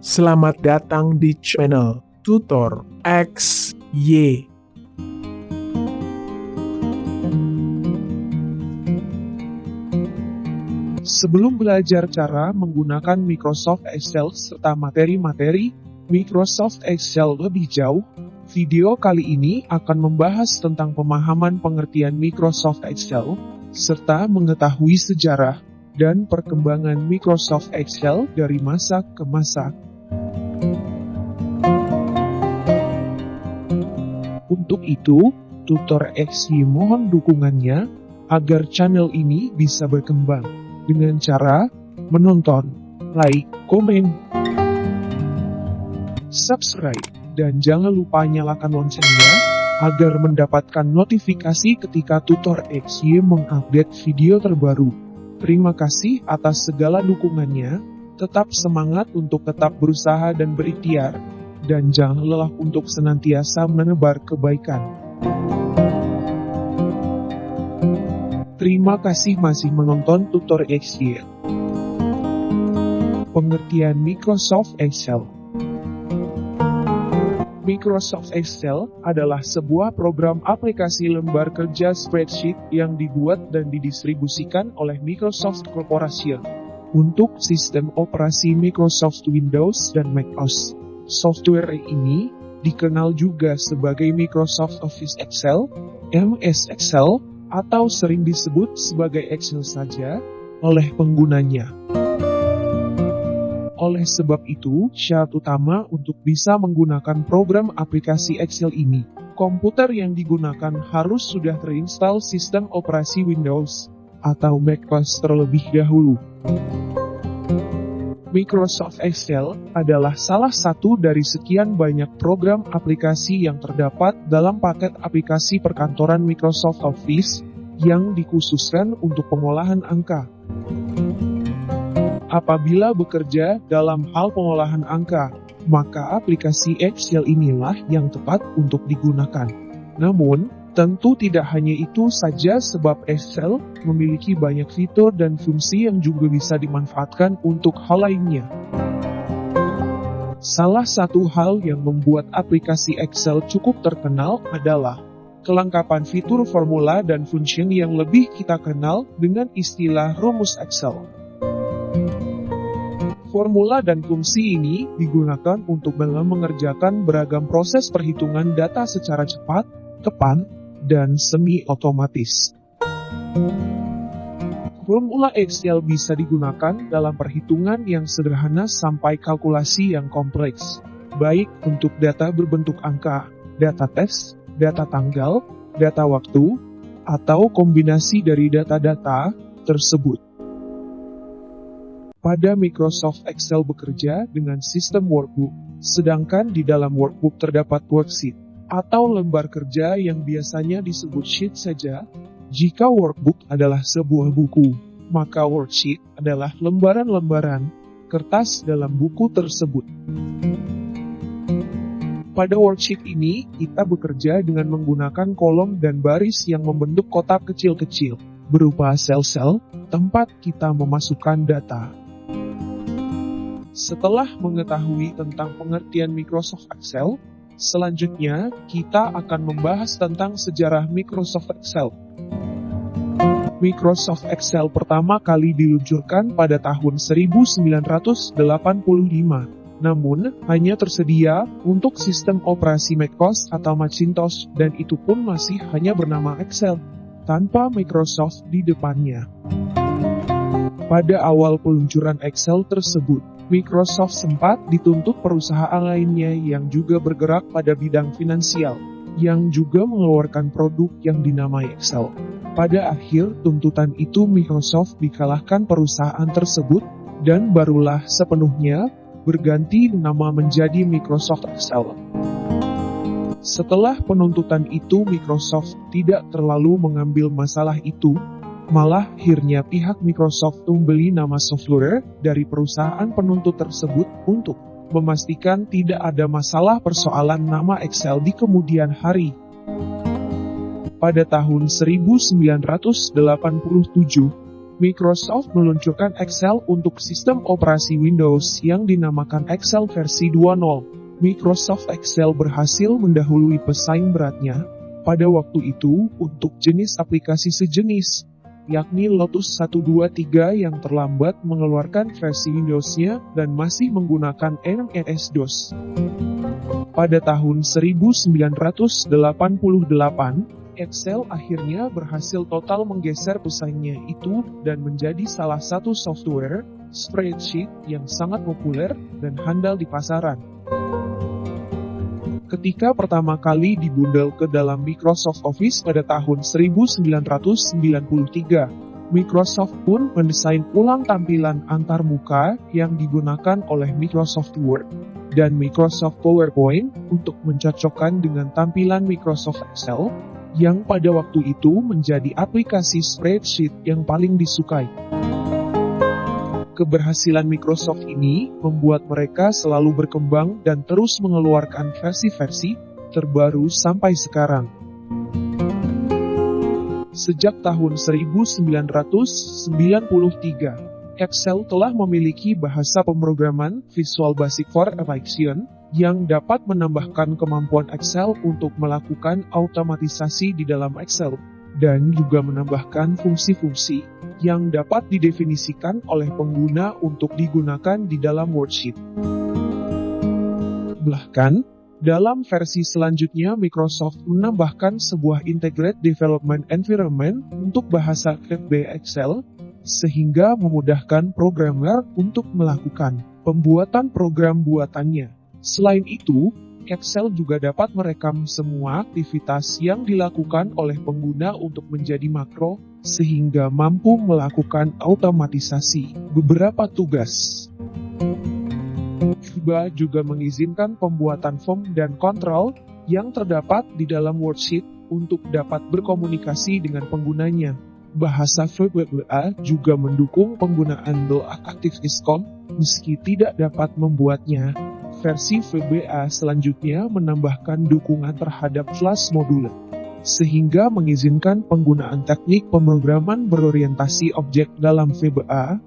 Selamat datang di channel Tutor XY. Sebelum belajar cara menggunakan Microsoft Excel serta materi-materi Microsoft Excel lebih jauh, video kali ini akan membahas tentang pemahaman pengertian Microsoft Excel, serta mengetahui sejarah dan perkembangan Microsoft Excel dari masa ke masa. Untuk itu, Tutor XY mohon dukungannya agar channel ini bisa berkembang dengan cara menonton, like, komen, subscribe, dan jangan lupa nyalakan loncengnya agar mendapatkan notifikasi ketika Tutor XY mengupdate video terbaru. Terima kasih atas segala dukungannya, tetap semangat untuk tetap berusaha dan berikhtiar, dan jangan lelah untuk senantiasa menebar kebaikan. Terima kasih masih menonton Tutor XY. Pengertian Microsoft Excel. Microsoft Excel adalah sebuah program aplikasi lembar kerja spreadsheet yang dibuat dan didistribusikan oleh Microsoft Corporation untuk sistem operasi Microsoft Windows dan macOS. Software ini dikenal juga sebagai Microsoft Office Excel, MS Excel, atau sering disebut sebagai Excel saja oleh penggunanya. Oleh sebab itu, syarat utama untuk bisa menggunakan program aplikasi Excel ini, komputer yang digunakan harus sudah terinstall sistem operasi Windows atau macOS terlebih dahulu. Microsoft Excel adalah salah satu dari sekian banyak program aplikasi yang terdapat dalam paket aplikasi perkantoran Microsoft Office yang dikhususkan untuk pengolahan angka. Apabila bekerja dalam hal pengolahan angka, maka aplikasi Excel inilah yang tepat untuk digunakan. Namun, tentu tidak hanya itu saja sebab Excel memiliki banyak fitur dan fungsi yang juga bisa dimanfaatkan untuk hal lainnya. Salah satu hal yang membuat aplikasi Excel cukup terkenal adalah kelengkapan fitur formula dan function yang lebih kita kenal dengan istilah rumus Excel. Formula dan fungsi ini digunakan untuk mengerjakan beragam proses perhitungan data secara cepat, tepat, dan semi-otomatis. Formula Excel bisa digunakan dalam perhitungan yang sederhana sampai kalkulasi yang kompleks, baik untuk data berbentuk angka, data teks, data tanggal, data waktu, atau kombinasi dari data-data tersebut. Pada Microsoft Excel bekerja dengan sistem workbook, sedangkan di dalam workbook terdapat worksheet, atau lembar kerja yang biasanya disebut sheet saja. Jika workbook adalah sebuah buku, maka worksheet adalah lembaran-lembaran kertas dalam buku tersebut. Pada worksheet ini, kita bekerja dengan menggunakan kolom dan baris yang membentuk kotak kecil-kecil, berupa sel-sel, tempat kita memasukkan data. Setelah mengetahui tentang pengertian Microsoft Excel, selanjutnya kita akan membahas tentang sejarah Microsoft Excel. Microsoft Excel pertama kali diluncurkan pada tahun 1985, namun hanya tersedia untuk sistem operasi macOS atau Macintosh dan itu pun masih hanya bernama Excel, tanpa Microsoft di depannya. Pada awal peluncuran Excel tersebut, Microsoft sempat dituntut perusahaan lainnya yang juga bergerak pada bidang finansial, yang juga mengeluarkan produk yang dinamai Excel. Pada akhir tuntutan itu Microsoft dikalahkan perusahaan tersebut, dan barulah sepenuhnya berganti nama menjadi Microsoft Excel. Setelah penuntutan itu Microsoft tidak terlalu mengambil masalah itu, malah akhirnya pihak Microsoft membeli nama software dari perusahaan penuntut tersebut untuk memastikan tidak ada masalah persoalan nama Excel di kemudian hari. Pada tahun 1987, Microsoft meluncurkan Excel untuk sistem operasi Windows yang dinamakan Excel versi 2.0. Microsoft Excel berhasil mendahului pesaing beratnya pada waktu itu untuk jenis aplikasi sejenis, yakni Lotus 123 yang terlambat mengeluarkan versi Windows-nya dan masih menggunakan MS-DOS. Pada tahun 1988, Excel akhirnya berhasil total menggeser pesaingnya itu dan menjadi salah satu software spreadsheet yang sangat populer dan handal di pasaran. Ketika pertama kali dibundel ke dalam Microsoft Office pada tahun 1993, Microsoft pun mendesain ulang tampilan antarmuka yang digunakan oleh Microsoft Word dan Microsoft PowerPoint untuk mencocokkan dengan tampilan Microsoft Excel yang pada waktu itu menjadi aplikasi spreadsheet yang paling disukai. Keberhasilan Microsoft ini membuat mereka selalu berkembang dan terus mengeluarkan versi-versi terbaru sampai sekarang. Sejak tahun 1993, Excel telah memiliki bahasa pemrograman Visual Basic for Application yang dapat menambahkan kemampuan Excel untuk melakukan automatisasi di dalam Excel, dan juga menambahkan fungsi-fungsi yang dapat didefinisikan oleh pengguna untuk digunakan di dalam worksheet. Bahkan, dalam versi selanjutnya Microsoft menambahkan sebuah Integrated Development Environment untuk bahasa VB Excel, sehingga memudahkan programmer untuk melakukan pembuatan program buatannya. Selain itu, Excel juga dapat merekam semua aktivitas yang dilakukan oleh pengguna untuk menjadi makro, sehingga mampu melakukan otomatisasi beberapa tugas. VBA juga mengizinkan pembuatan form dan kontrol yang terdapat di dalam worksheet untuk dapat berkomunikasi dengan penggunanya. Bahasa VBA juga mendukung penggunaan ActiveSCOM meski tidak dapat membuatnya. Versi VBA selanjutnya menambahkan dukungan terhadap Flash module, sehingga mengizinkan penggunaan teknik pemrograman berorientasi objek dalam VBA.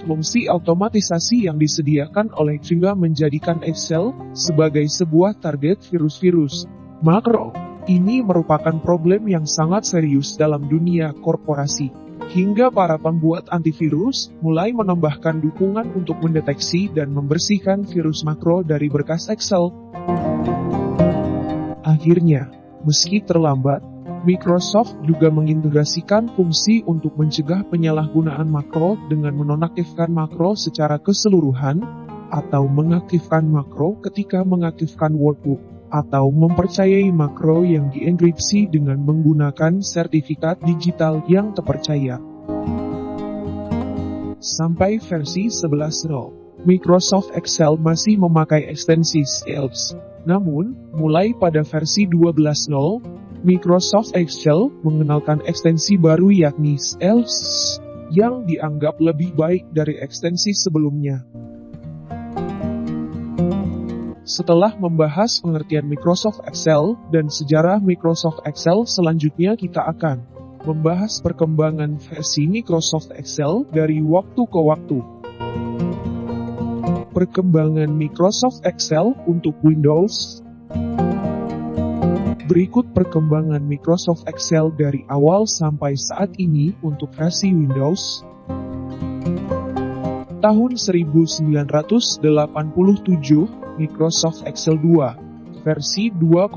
Fungsi otomatisasi yang disediakan oleh VBA menjadikan Excel sebagai sebuah target virus-virus makro. Ini merupakan problem yang sangat serius dalam dunia korporasi, hingga para pembuat antivirus mulai menambahkan dukungan untuk mendeteksi dan membersihkan virus makro dari berkas Excel. Akhirnya, meski terlambat, Microsoft juga mengintegrasikan fungsi untuk mencegah penyalahgunaan makro dengan menonaktifkan makro secara keseluruhan, atau mengaktifkan makro ketika mengaktifkan workbook, atau mempercayai makro yang dienkripsi dengan menggunakan sertifikat digital yang terpercaya. Sampai versi 11.0, Microsoft Excel masih memakai ekstensi ELFS. Namun, mulai pada versi 12.0, Microsoft Excel mengenalkan ekstensi baru yakni ELFS, yang dianggap lebih baik dari ekstensi sebelumnya. Setelah membahas pengertian Microsoft Excel dan sejarah Microsoft Excel, selanjutnya kita akan membahas perkembangan versi Microsoft Excel dari waktu ke waktu. Perkembangan Microsoft Excel untuk Windows. Berikut perkembangan Microsoft Excel dari awal sampai saat ini untuk versi Windows. Tahun 1987, Microsoft Excel 2, versi 2.0.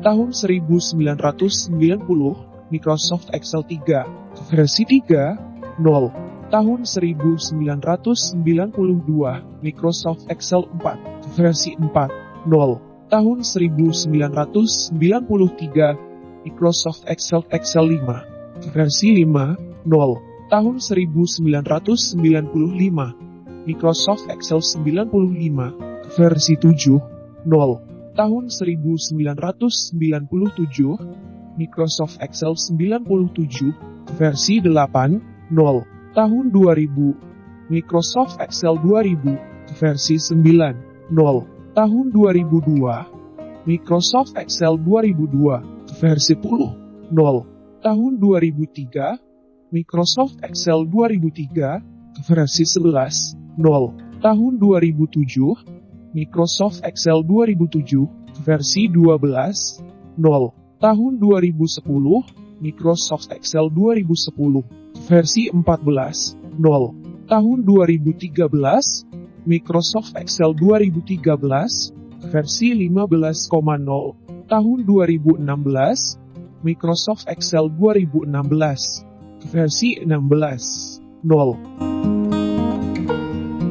Tahun 1990, Microsoft Excel 3, versi 3.0. Tahun 1992, Microsoft Excel 4, versi 4.0. Tahun 1993, Microsoft Excel 5, versi 5.0. Tahun 1995, Microsoft Excel 95, versi 7.0. Tahun 1997, Microsoft Excel 97, versi 8.0. Tahun 2000, Microsoft Excel 2000, versi 9.0. Tahun 2002, Microsoft Excel 2002, versi 10.0. Tahun 2003, Microsoft Excel 2003, versi 11, 0. Tahun 2007, Microsoft Excel 2007, versi 12, 0. Tahun 2010, Microsoft Excel 2010, versi 14, 0. Tahun 2013, Microsoft Excel 2013, versi 15,0. Tahun 2016, Microsoft Excel 2016, versi 16, 0.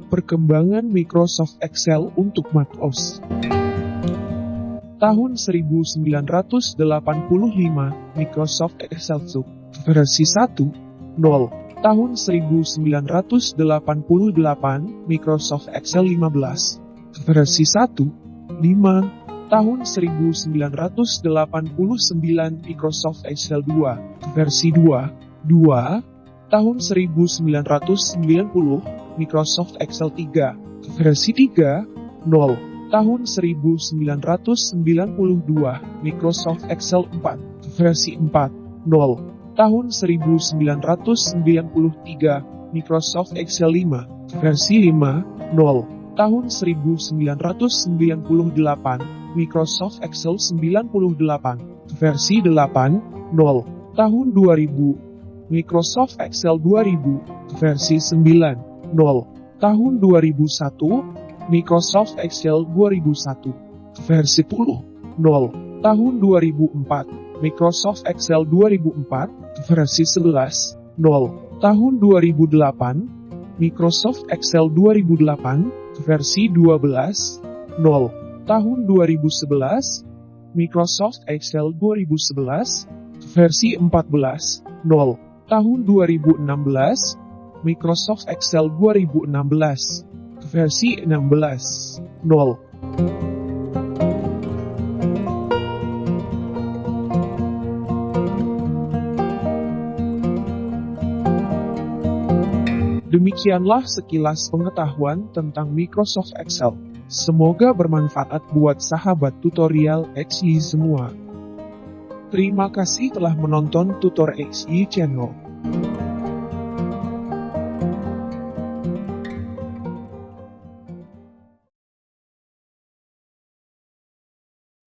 Perkembangan Microsoft Excel untuk macOS. Tahun 1985, Microsoft Excel Suite, versi 1, 0. Tahun 1988, Microsoft Excel 15, versi 1, 5. Tahun 1989, Microsoft Excel 2, versi 2, 2. Tahun 1990, Microsoft Excel 3, versi 3, 0. Tahun 1992, Microsoft Excel 4, versi 4, 0. Tahun 1993, Microsoft Excel 5, versi 5, 0. Tahun 1998, Microsoft Excel 98, versi 8, 0. Tahun 2000, Microsoft Excel 2000, versi 9, 0. Tahun 2001, Microsoft Excel 2001, versi 10, 0. Tahun 2004, Microsoft Excel 2004, versi 11, 0. Tahun 2008, Microsoft Excel 2008, versi 12, 0. Tahun 2011, Microsoft Excel 2011, versi 14, 0. Tahun 2016, Microsoft Excel 2016, versi 16, 0. Demikianlah sekilas pengetahuan tentang Microsoft Excel. Semoga bermanfaat buat sahabat tutorial XY semua. Terima kasih telah menonton Tutor XY Channel.